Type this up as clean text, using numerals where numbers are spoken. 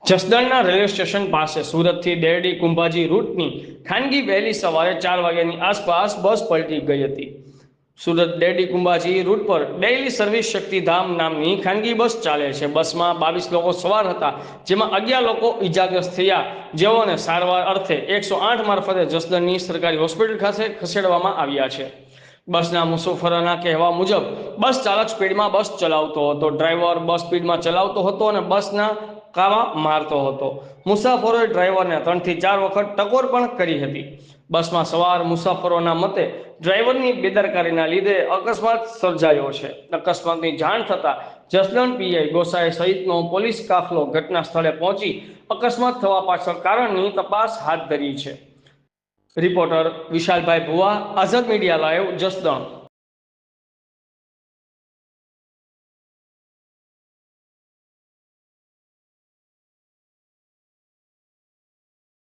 જસદણના railway station પાસે સુરતથી દેરડી કુંભાજી રૂટની ખાનગી વહેલી સવારે 4 વાગ્યાની આસપાસ બસ પલટી ગઈ હતી। સુરત દેરડી કુંભાજી રૂટ પર ડેઇલી સર્વિસ શક્તિધામ નામની ખાનગી બસ ચાલે છે। બસમાં 22 લોકો સવાર હતા, જેમાં 11 લોકો ઈજાગ્રસ્ત થયા, જેઓને સારવાર અર્થે 108 મારફતે જસદણની સરકારી હોસ્પિટલ ખાતે ખસેડવામાં આવ્યા છે। બસના મુસાફરોના કહેવા મુજબ બસ ચાલક સ્પીડમાં બસ ચલાવતો હતો, ડ્રાઈવર બસ સ્પીડમાં ચલાવતો હતો અને બસના કાવા મારતો હતો। મુસાફરોએ ડ્રાઈવરને 3 થી 4 વખત ટકોર પણ કરી હતી। બસમાં સવાર મુસાફરોના મતે ડ્રાઈવરની બેદરકારીના લીધે અકસ્માત સર્જાયો છે। અકસ્માતની જાણ થતાં જસદણ પીઆઈ ગોસાઈ સહિતનો પોલીસ કાફલો ઘટના સ્થળે પહોંચી અકસ્માત થવા પાછળ કારણની તપાસ હાથ ધરી છે। રિપોર્ટર વિશાલભાઈ ભુવા, આઝાદ મીડિયા લાઈવ, જસદણ।